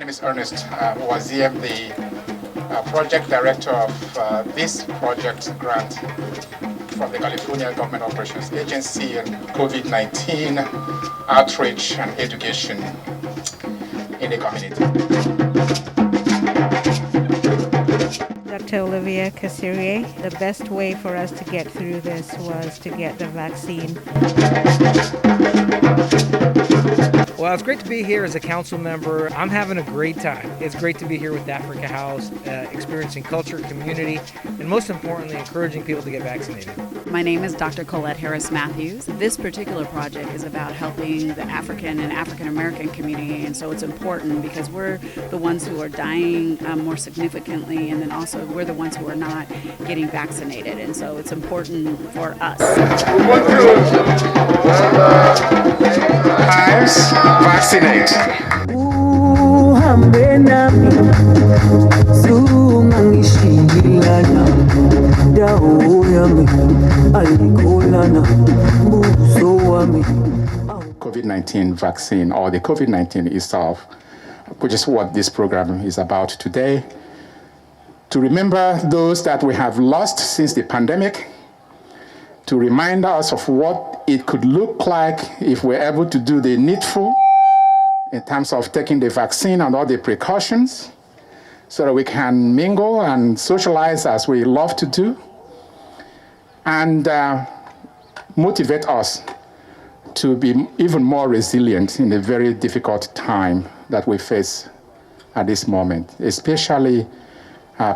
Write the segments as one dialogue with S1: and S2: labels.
S1: name is Ernest Waziem, the project director of this project grant from the California Government Operations Agency on COVID-19 outreach and education in the community.
S2: Dr. Olivia Cassirier, the best way for us to get through this was to get the vaccine.
S3: Well, it's great to be here as a council member. I'm having a great time. It's great to be here with Africa House, experiencing culture, community, and most importantly, encouraging people to get vaccinated.
S4: My name is Dr. Colette Harris Matthews. This particular project is about helping the African and African American community, and so it's important because we're the ones who are dying more significantly, and then also we're the ones who are not getting vaccinated, and so it's important for us.
S1: Times, vaccinate. COVID-19 vaccine, or the COVID-19 itself, which is what this program is about today, to remember those that we have lost since the pandemic, to remind us of what it could look like if we're able to do the needful in terms of taking the vaccine and all the precautions so that we can mingle and socialize as we love to do, and motivate us to be even more resilient in the very difficult time that we face at this moment, especially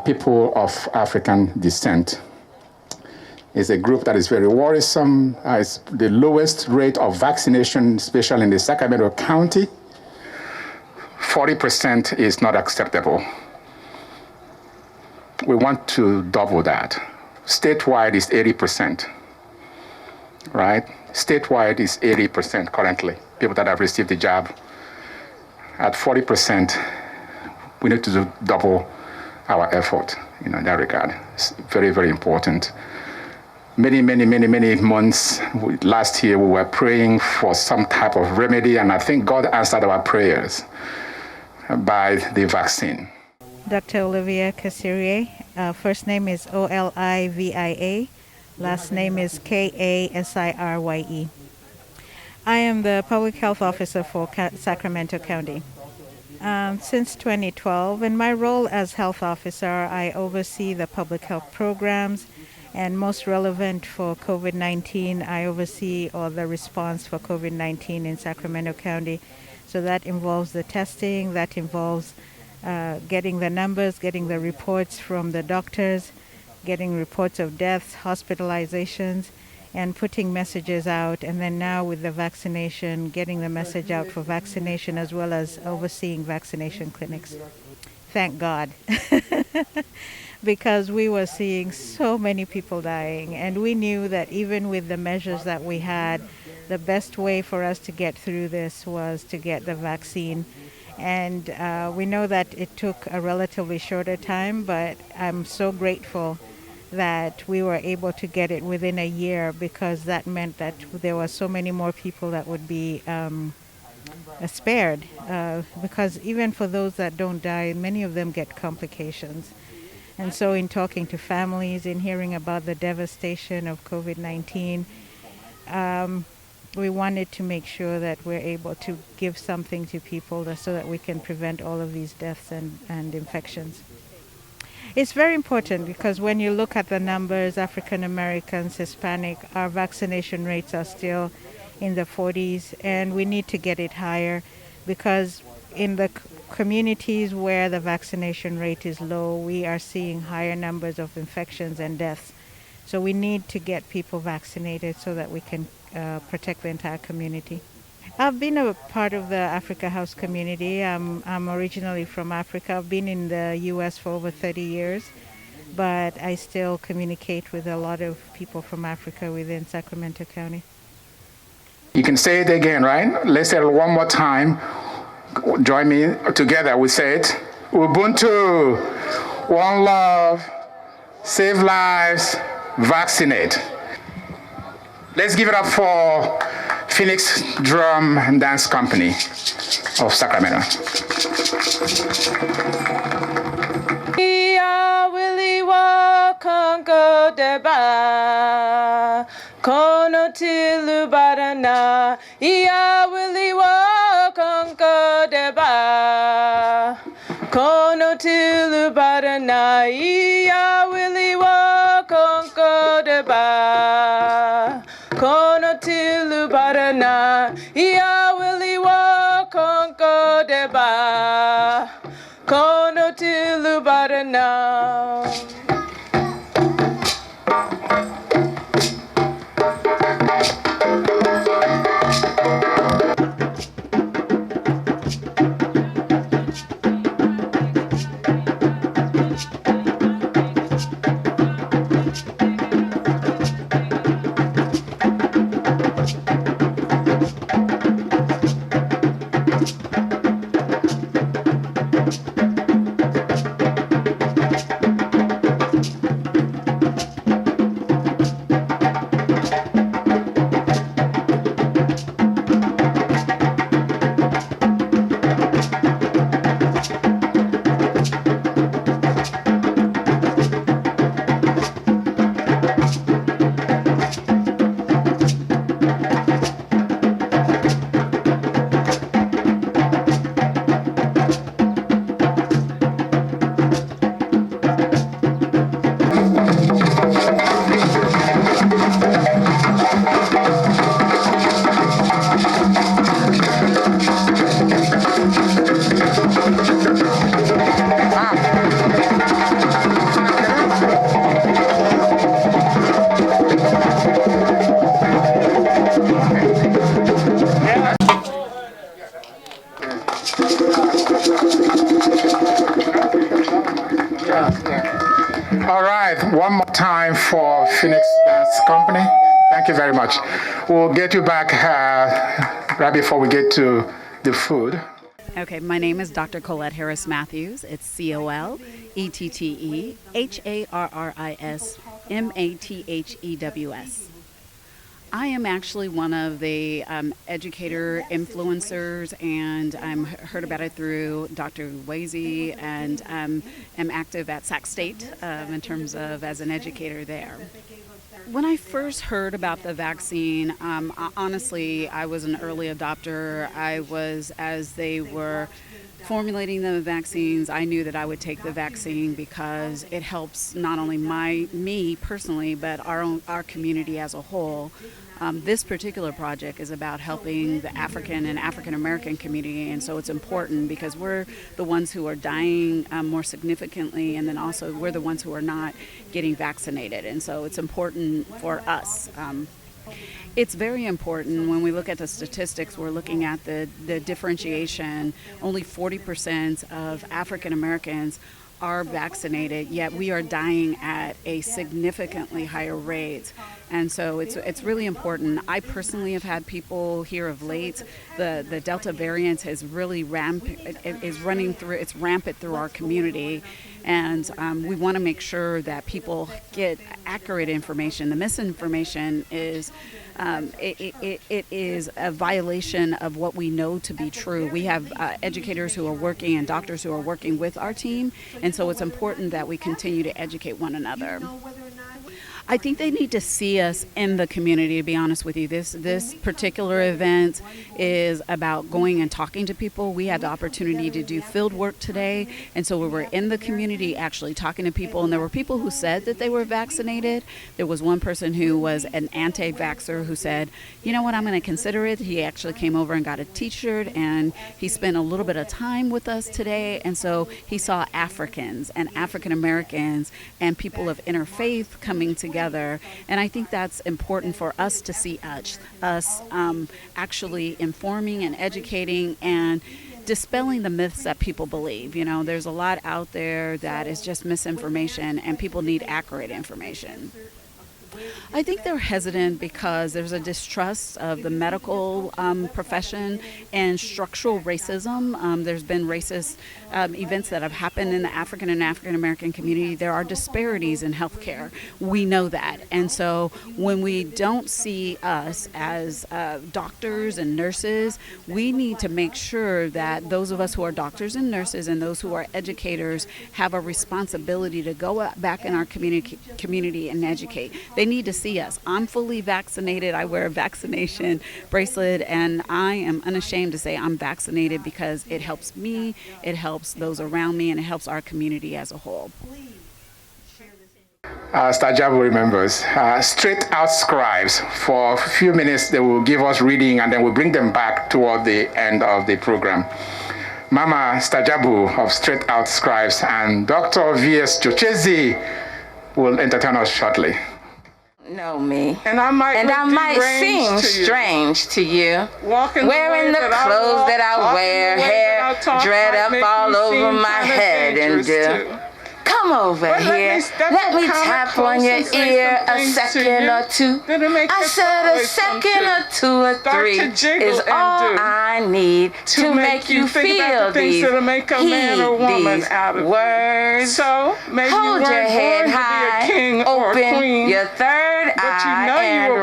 S1: people of African descent. It's a group that is very worrisome. It's the lowest rate of vaccination, especially in the Sacramento County. 40% is not acceptable. We want to double that. Statewide is 80%, right? Statewide is 80% currently, people that have received the jab. At 40%, we need to double our effort in that regard. It's very, very important. Many months last year, we were praying for some type of remedy, and I think God answered our prayers by the vaccine.
S2: Dr. Olivia Cassirier, first name is Olivia, last name is Kasirye. I am the public health officer for Sacramento County. Since 2012, in my role as health officer, I oversee the public health programs, and most relevant for COVID-19, I oversee all the response for COVID-19 in Sacramento County. So that involves the testing, that involves getting the numbers, getting the reports from the doctors, getting reports of deaths, hospitalizations, and putting messages out. And then now with the vaccination, getting the message out for vaccination as well as overseeing vaccination clinics. Thank God. Because we were seeing so many people dying, and we knew that even with the measures that we had, the best way for us to get through this was to get the vaccine. And we know that it took a relatively shorter time, but I'm so grateful that we were able to get it within a year, because that meant that there were so many more people that would be spared. Because even for those that don't die, many of them get complications. And so in talking to families, in hearing about the devastation of COVID-19, we wanted to make sure that we're able to give something to people so that we can prevent all of these deaths and infections. It's very important because when you look at the numbers, African Americans, Hispanic, our vaccination rates are still in the 40s, and we need to get it higher, because in the communities where the vaccination rate is low, we are seeing higher numbers of infections and deaths. So we need to get people vaccinated so that we can protect the entire community. I've been a part of the Africa House community. I'm originally from Africa. I've been in the U.S. for over 30 years, but I still communicate with a lot of people from Africa within Sacramento County.
S1: You can say it again, right? Let's say it one more time. Join me together. We say it. Ubuntu, one love, save lives, vaccinate. Let's give it up for Phoenix Drum and Dance Company of Sacramento.
S5: deba. Kono tilu barana. Ia willi wa konko deba. Kono tilu barana. Ia willi wa konko deba. Kono tilu barana. Ia willi wa konko deba. Kono tilu barana.
S1: All right, one more time for Phoenix Dance Company. Thank you very much. We'll get you back right before we get to the food.
S4: Okay, my name is Dr. Colette Harris Matthews. It's COLETTEHARRIS MATHEWS. I am actually one of the educator influencers, and I'm heard about it through Dr. Wazy, and am active at Sac State in terms of as an educator there. When I first heard about the vaccine, honestly, I was an early adopter. As they were formulating the vaccines, I knew that I would take the vaccine because it helps not only me personally, but our community as a whole. This particular project is about helping the African and African American community, and so it's important because we're the ones who are dying more significantly, and then also we're the ones who are not getting vaccinated, and so it's important for us. It's very important when we look at the statistics. We're looking at the differentiation. Only 40% of African Americans are vaccinated, yet we are dying at a significantly higher rate. And so it's really important. I personally have had people here of late. The Delta variant has really rampant through our community, and we want to make sure that people get accurate information. The misinformation is it is a violation of what we know to be true. We have educators who are working and doctors who are working with our team, and so it's important that we continue to educate one another. I think they need to see us in the community, to be honest with you. This particular event is about going and talking to people. We had the opportunity to do field work today, and so we were in the community actually talking to people, and there were people who said that they were vaccinated. There was one person who was an anti-vaxxer who said, you know what, I'm going to consider it. He actually came over and got a t-shirt, and he spent a little bit of time with us today, and so he saw Africans and African Americans and people of interfaith coming together. And I think that's important for us to see us actually informing and educating and dispelling the myths that people believe. You know, there's a lot out there that is just misinformation, and people need accurate information. I think they're hesitant because there's a distrust of the medical profession and structural racism. There's been racist events that have happened in the African and African American community. There are disparities in healthcare. We know that. And so when we don't see us as doctors and nurses, we need to make sure that those of us who are doctors and nurses and those who are educators have a responsibility to go back in our community and educate. They need to see us. I'm fully vaccinated. I wear a vaccination bracelet, and I am unashamed to say I'm vaccinated because it helps me, it helps those around me, and it helps our community as a whole.
S1: Stajabu remembers. Straight out scribes. For a few minutes, they will give us reading, and then we'll bring them back toward the end of the program. Mama Stajabu of Straight Out Scribes and Dr. V.S. Chochezi will entertain us shortly.
S6: Know me,
S5: And I might
S6: seem strange to you, wearing the clothes that I wear, hair dread up all over my head and do. Come over here, let me tap on your ear a second or two. I said a second or two or three is all I need to make you feel these words.
S5: So maybe
S6: hold your head high, open your third eye, and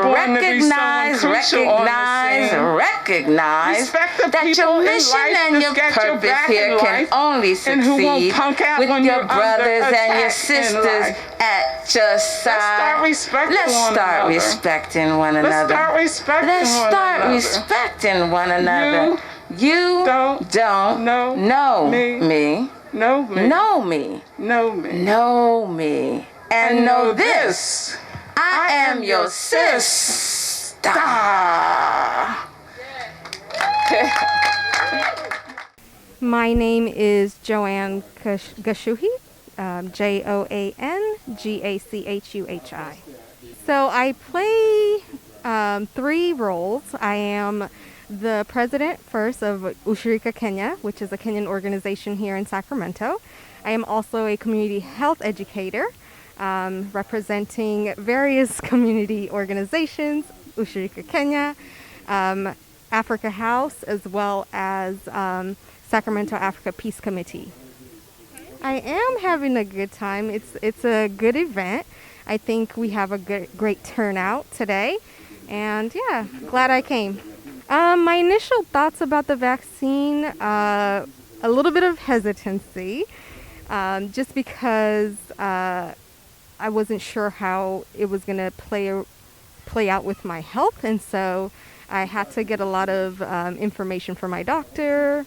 S6: recognize that your mission and your purpose here can only succeed with your brothers and your sisters at your side. Let's start respecting one another. Let's start respecting one another. You don't know me. Know me. And know this. I am your sister.
S7: My name is Joanne Gashuhi, Joangachuhi. So I play 3 roles. I am the president first of Ushirika Kenya, which is a Kenyan organization here in Sacramento. I am also a community health educator, representing various community organizations, Ushirika Kenya, Africa House, as well as Sacramento Africa Peace Committee. I am having a good time. It's a good event. I think we have a great turnout today, and yeah, glad I came. My initial thoughts about the vaccine, a little bit of hesitancy, just because I wasn't sure how it was going to play out with my health, and so I had to get a lot of information from my doctor,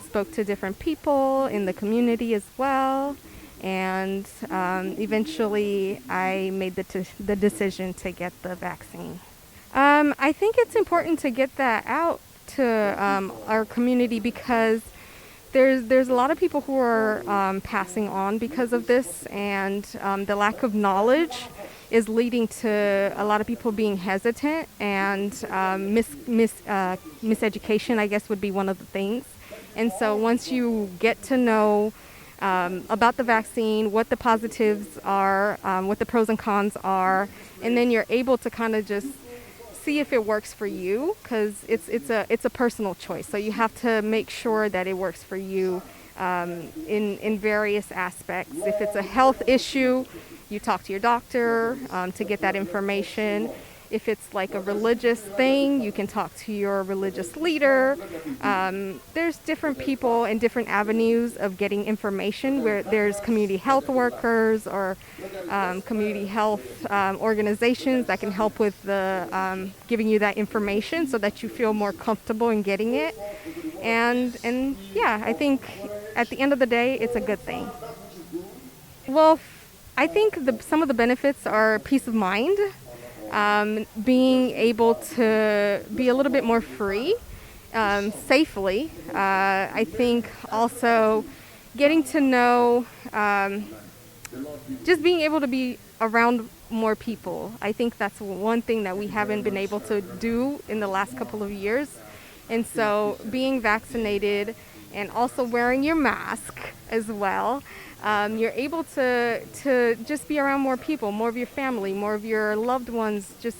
S7: spoke to different people in the community as well, and eventually I made the decision to get the vaccine. I think it's important to get that out to our community because there's a lot of people who are passing on because of this, and the lack of knowledge is leading to a lot of people being hesitant, and miseducation, I guess, would be one of the things. And so once you get to know about the vaccine, what the positives are, what the pros and cons are, and then you're able to kind of just see if it works for you, because it's a personal choice. So you have to make sure that it works for you in various aspects. If it's a health issue, you talk to your doctor to get that information. If it's like a religious thing, you can talk to your religious leader. There's different people and different avenues of getting information, where there's community health workers or community health organizations that can help with the giving you that information so that you feel more comfortable in getting it. And yeah, I think at the end of the day, it's a good thing. Well, I think some of the benefits are peace of mind. Being able to be a little bit more free, safely. I think also getting to know, just being able to be around more people. I think that's one thing that we haven't been able to do in the last couple of years. And so being vaccinated and also wearing your mask as well, you're able to just be around more people, more of your family, more of your loved ones, just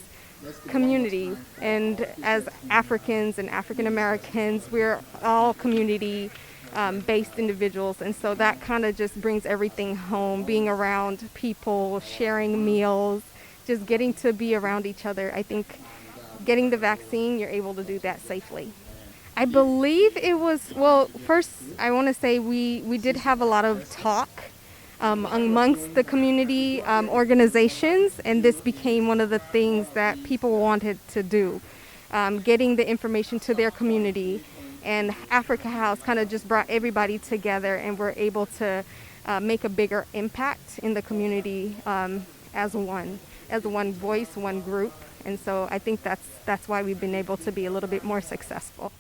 S7: community. And as Africans and African Americans, we're all community based individuals, and so that kind of just brings everything home, being around people, sharing meals, just getting to be around each other. I think getting the vaccine, you're able to do that safely. I believe it was, well, first I want to say we did have a lot of talk amongst the community organizations, and this became one of the things that people wanted to do, getting the information to their community. And Africa House kind of just brought everybody together, and we're able to make a bigger impact in the community as one voice, one group. And so I think that's why we've been able to be a little bit more successful.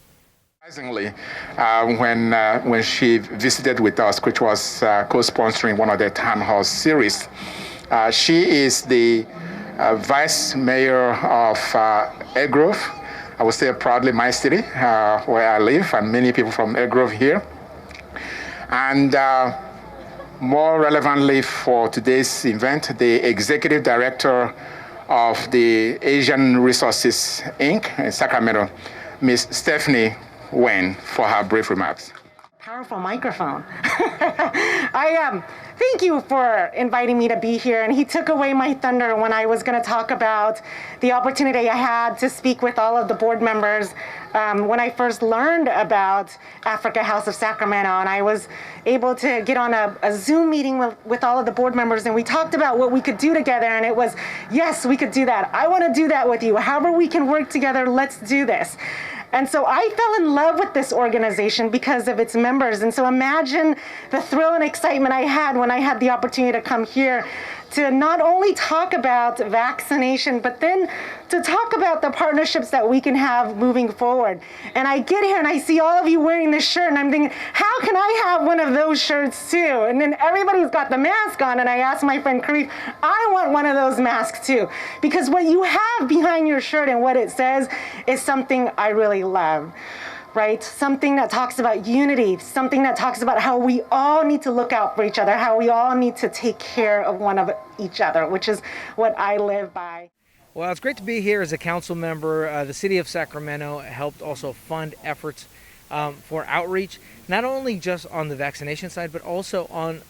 S1: Surprisingly, when she visited with us, which was co-sponsoring one of the town hall series, she is the vice mayor of Elk Grove. I would say proudly my city, where I live, and many people from Elk Grove here. And more relevantly for today's event, the executive director of the Asian Resources Inc. in Sacramento, Ms. Stephanie Wen, for her brief remarks.
S8: Powerful microphone. Thank you for inviting me to be here. And he took away my thunder when I was going to talk about the opportunity I had to speak with all of the board members when I first learned about Africa House of Sacramento. And I was able to get on a Zoom meeting with all of the board members, and we talked about what we could do together. And it was, yes, we could do that. I want to do that with you. However we can work together, let's do this. And so I fell in love with this organization because of its members. And so imagine the thrill and excitement I had when I had the opportunity to come here to not only talk about vaccination, but then to talk about the partnerships that we can have moving forward. And I get here and I see all of you wearing this shirt, and I'm thinking, how can I have one of those shirts too? And then everybody's got the mask on, and I asked my friend Karif, I want one of those masks too. Because what you have behind your shirt and what it says is something I really love. Right? Something that talks about unity, something that talks about how we all need to look out for each other, how we all need to take care of one of each other, which is what I live by.
S3: Well, it's great to be here as a council member. The city of Sacramento helped also fund efforts for outreach, not only just on the vaccination side, but also on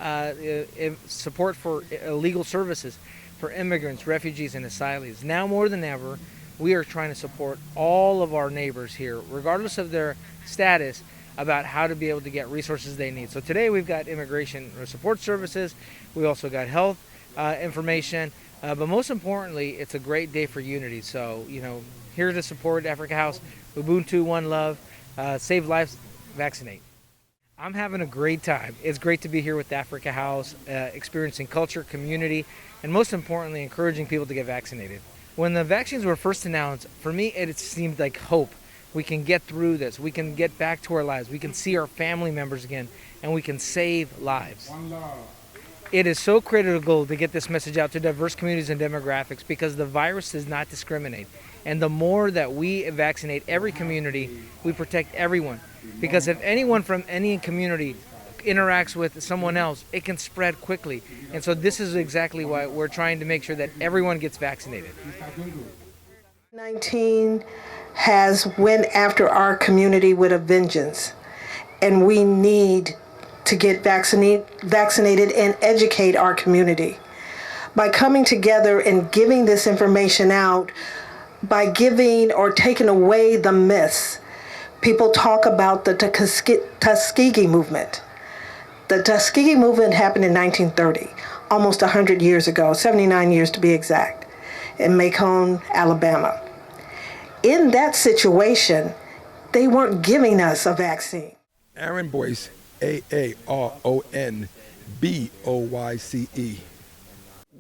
S3: support for legal services for immigrants, refugees, and asylees. Now more than ever, we are trying to support all of our neighbors here, regardless of their status, about how to be able to get resources they need. So today we've got immigration support services, we also got health information, but most importantly, it's a great day for unity. So, here to support Africa House, Ubuntu, One Love, Save Lives, Vaccinate. I'm having a great time. It's great to be here with Africa House, experiencing culture, community, and most importantly, encouraging people to get vaccinated. When the vaccines were first announced, for me, it seemed like hope. We can get through this. We can get back to our lives. We can see our family members again, and we can save lives. It is so critical to get this message out to diverse communities and demographics because the virus does not discriminate. And the more that we vaccinate every community, we protect everyone. Because if anyone from any community interacts with someone else, it can spread quickly. And so this is exactly why we're trying to make sure that everyone gets vaccinated.
S9: 19 has went after our community with a vengeance, and we need to get vaccinated and educate our community. By coming together and giving this information out, by giving or taking away the myths, people talk about the Tuskegee movement. The Tuskegee movement happened in 1930, almost 100 years ago, 79 years to be exact, in Macon, Alabama. In that situation, they weren't giving us a vaccine.
S10: Aaron Boyce, AARONBOYCE.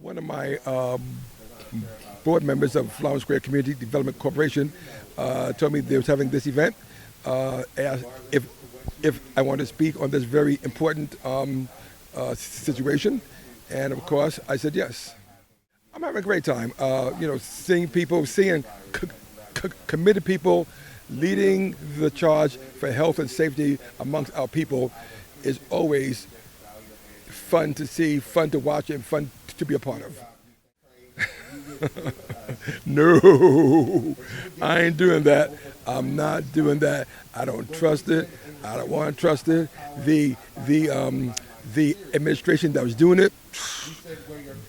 S10: One of my board members of Flower Square Community Development Corporation told me they was having this event, asked if I want to speak on this very important situation, and of course I said yes. I'm having a great time, seeing people, seeing committed people leading the charge for health and safety amongst our people is always fun to see, fun to watch, and fun to be a part of. No, I ain't doing that. I'm not doing that. I don't trust it. I don't want to trust it. The administration that was doing it,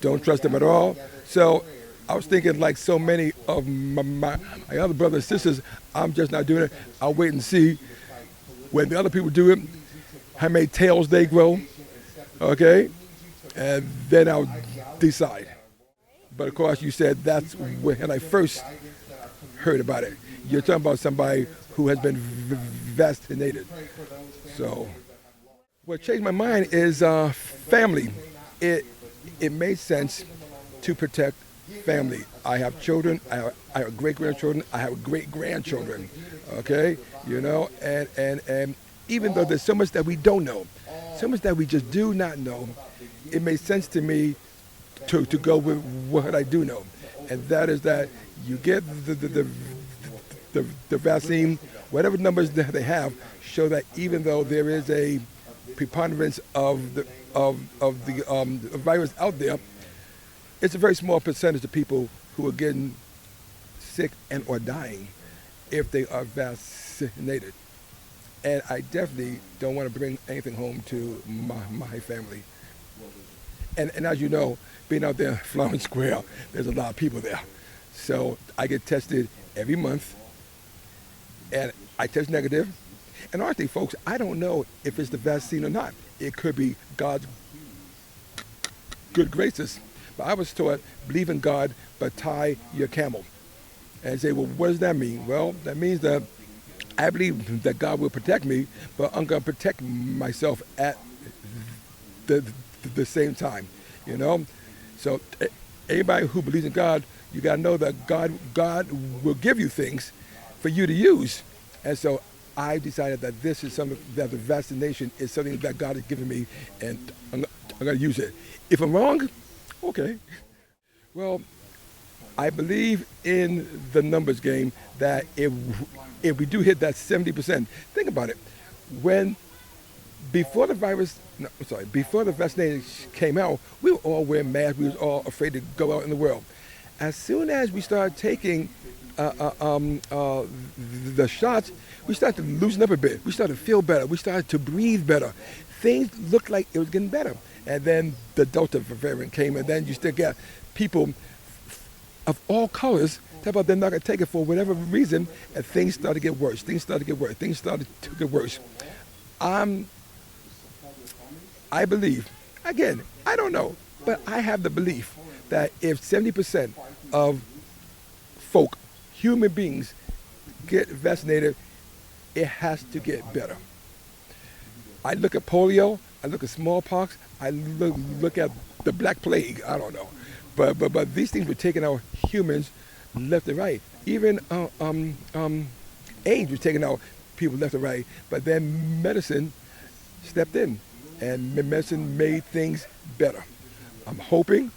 S10: don't trust them at all. So I was thinking, like so many of my other brothers and sisters, I'm just not doing it. I'll wait and see when the other people do it, how many tails they grow, okay? And then I'll decide. But of course, you said that's when I first heard about it. You're talking about somebody who has been vaccinated. So what changed my mind is family. It made sense to protect family. I have children, I have great-grandchildren, I have great-grandchildren, okay? You know, and even though there's so much that we don't know, so much that we just do not know, it made sense to me to go with what I do know. And that is that you get the vaccine, whatever numbers that they have, show that even though there is a preponderance of the virus out there, it's a very small percentage of people who are getting sick and or dying if they are vaccinated. And I definitely don't want to bring anything home to my family. And as you know, being out there in Flower Square, there's a lot of people there. So I get tested every month, and I test negative. And honestly, folks, I don't know if it's the vaccine or not. It could be God's good graces. But I was taught, believe in God, but tie your camel. And say, well, what does that mean? Well, that means that I believe that God will protect me, but I'm going to protect myself at the same time, you know? So anybody who believes in God, you got to know that God will give you things for you to use. And so I decided that this is something, that the vaccination is something that God has given me, and I'm going to use it. If I'm wrong, okay. Well, I believe in the numbers game that if we do hit that 70%, think about it. Before the vaccination came out, we were all wearing masks. We was all afraid to go out in the world. As soon as we started taking the shots, we started to loosen up a bit. We started to feel better. We started to breathe better. Things looked like it was getting better. And then the Delta variant came, and then you still got people of all colors talk about they're not going to take it for whatever reason, and things started to get worse. Things started to get worse. I believe, again, I don't know, but I have the belief that if 70% of folk, human beings, get vaccinated, it has to get better. I look at polio, I look at smallpox, I look at the Black Plague, I don't know. But these things were taking out humans left and right. Even AIDS was taking out people left and right. But then medicine stepped in, and medicine made things better. I'm hoping,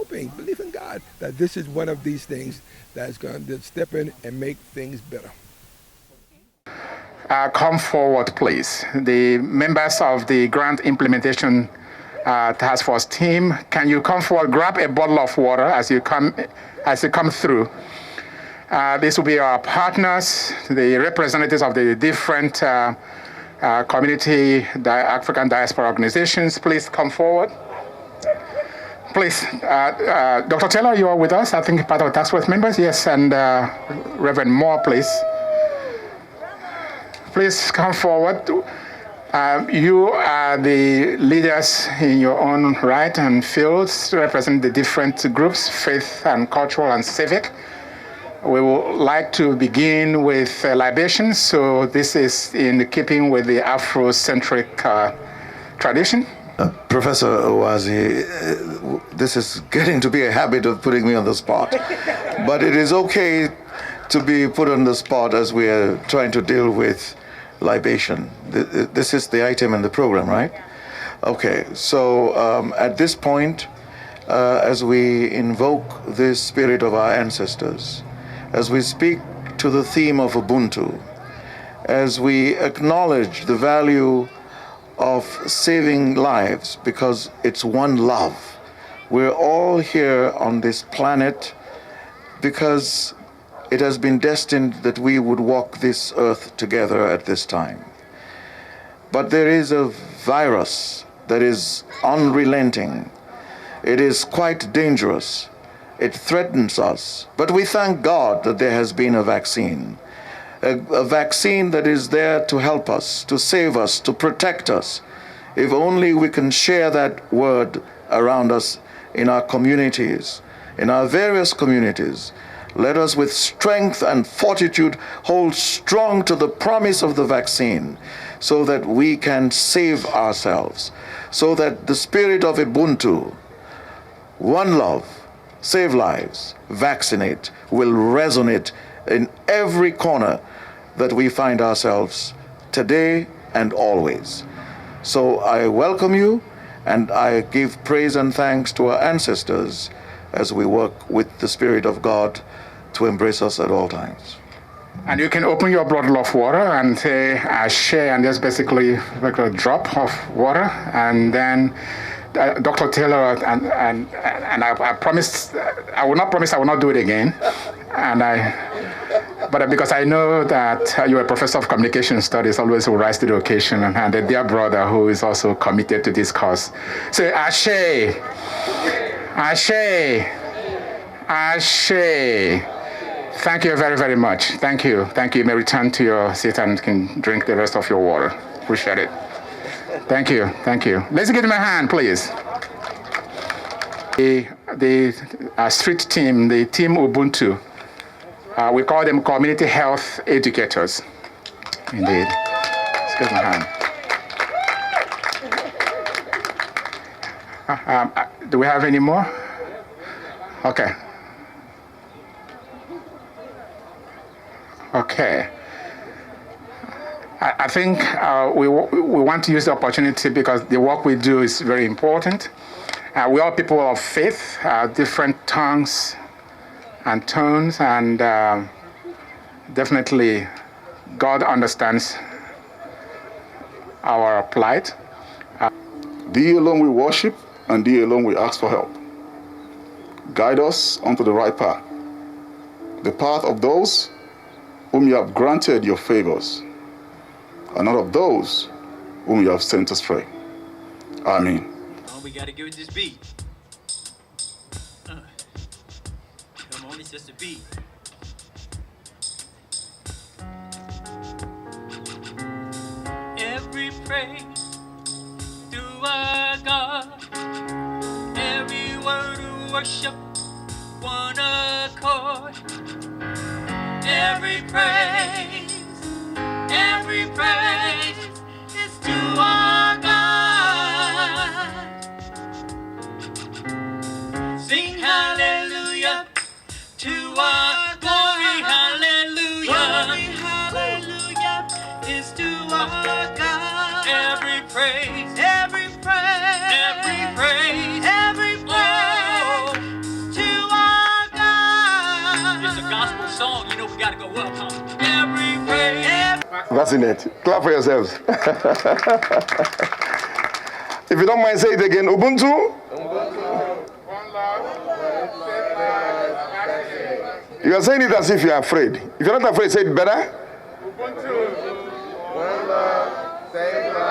S10: believe in God, that this is one of these things that's going to step in and make things better.
S1: Come forward, please. The members of the grant implementation task force team, can you come forward, grab a bottle of water as you come through. This will be our partners, the representatives of the different African diaspora organizations. Please come forward. Please, Dr. Taylor, you are with us, I think part of the task force members. Yes, and Reverend Moore, please. Please come forward. You are the leaders in your own right and fields, represent the different groups, faith and cultural and civic. We would like to begin with libations, so this is in keeping with the Afrocentric tradition.
S11: Professor Owazi, this is getting to be a habit of putting me on the spot, but it is okay to be put on the spot as we are trying to deal with libation. This is the item in the program, right? Okay, so at this point, as we invoke the spirit of our ancestors, as we speak to the theme of Ubuntu, as we acknowledge the value of saving lives, because it's one love. We're all here on this planet because it has been destined that we would walk this earth together at this time. But there is a virus that is unrelenting. It is quite dangerous. It threatens us. But we thank God that there has been a vaccine. A vaccine that is there to help us, to save us, to protect us. If only we can share that word around us in our communities, in our various communities. Let us with strength and fortitude hold strong to the promise of the vaccine so that we can save ourselves, so that the spirit of Ubuntu, one love, save lives, vaccinate, will resonate in every corner that we find ourselves today and always. So I welcome you, and I give praise and thanks to our ancestors as we work with the Spirit of God to embrace us at all times.
S1: And you can open your bottle of water and say, I share, and just basically like a drop of water, and then Dr. Taylor, and I promised, I will not promise I will not do it again. But because I know that you're a professor of communication studies, always will rise to the occasion, and a dear brother who is also committed to this cause. Say, Ashe, Ashe, Ashe. Thank you very, very much. Thank you. Thank you. You may return to your seat and can drink the rest of your water. Appreciate it. Thank you. Thank you. Let's give him a hand, please. The street team, the team Ubuntu, we call them community health educators. Indeed. Let's give him a hand. Do we have any more? Okay. Okay. I think we want to use the opportunity because the work we do is very important. We are people of faith, different tongues and tones, and definitely God understands our plight.
S12: Thee alone we worship, and thee alone we ask for help. Guide us onto the right path, the path of those whom you have granted your favors, and not of those whom you have sent astray. Amen.
S13: Oh, we gotta give it this beat. Come on, it's just a beat. Every praise to our God, every word of worship, one accord. Every praise is to our God. Sing hallelujah to our glory, hallelujah. Glory, hallelujah is to our God. Every praise, every praise, every praise, every praise to our God. It's a gospel song, you know we gotta go up, huh? Every praise.
S10: Vaccinate. Clap for yourselves. If you don't mind, say it again. Ubuntu. You are saying it as if you are afraid. If you're not afraid, say it better.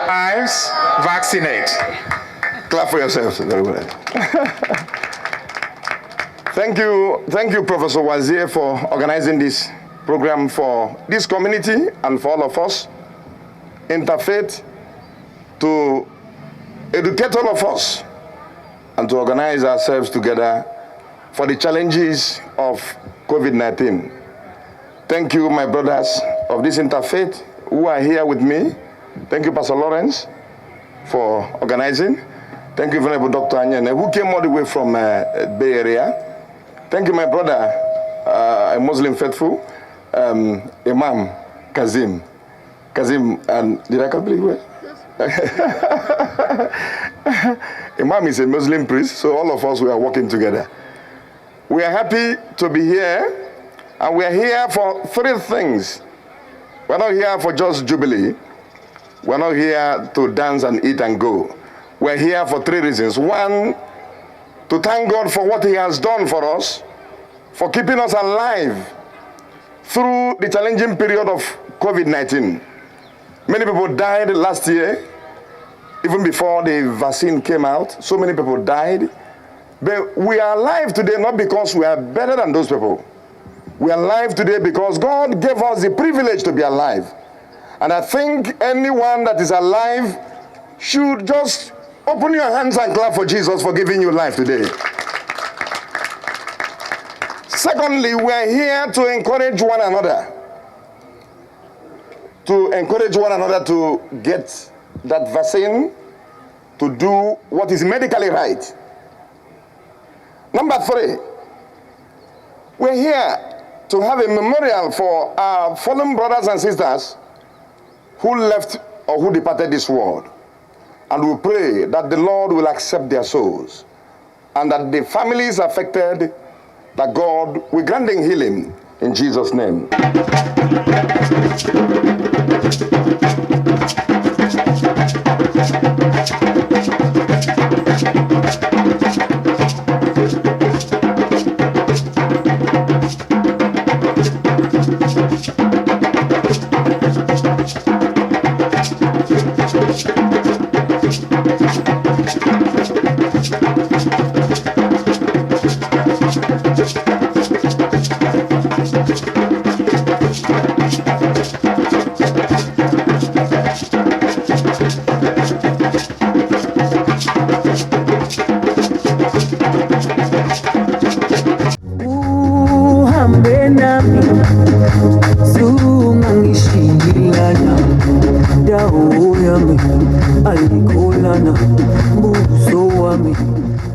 S1: Lives, vaccinate.
S10: Clap for yourselves. Very well. Thank you, Professor Wazir, for organizing this program for this community and for all of us. Interfaith, to educate all of us and to organize ourselves together for the challenges of COVID-19. Thank you, my brothers of this interfaith who are here with me. Thank you, Pastor Lawrence, for organizing. Thank you, Venerable Dr. Anyene, who came all the way from Bay Area. Thank you, my brother, a Muslim faithful, Imam Kazim. And did I complete well? Imam is a Muslim priest, so all of us, we are working together. We are happy to be here
S14: And we're here for three things. We're not here for just jubilee. We're not here to dance and eat and go. We're here for three reasons. One, to thank God for what he has done for us, for keeping us alive through the challenging period of COVID-19. Many people died last year, even before the vaccine came out. So many people died. But we are alive today not because we are better than those people. We are alive today because God gave us the privilege to be alive. And I think anyone that is alive should just open your hands and clap for Jesus for giving you life today. Secondly, we are here to encourage one another. To encourage one another to get that vaccine, to do what is medically right. Number three, we're here to have a memorial for our fallen brothers and sisters who left or who departed this world. And we pray that the Lord will accept their souls and that the families affected, that God will grant them healing in Jesus' name.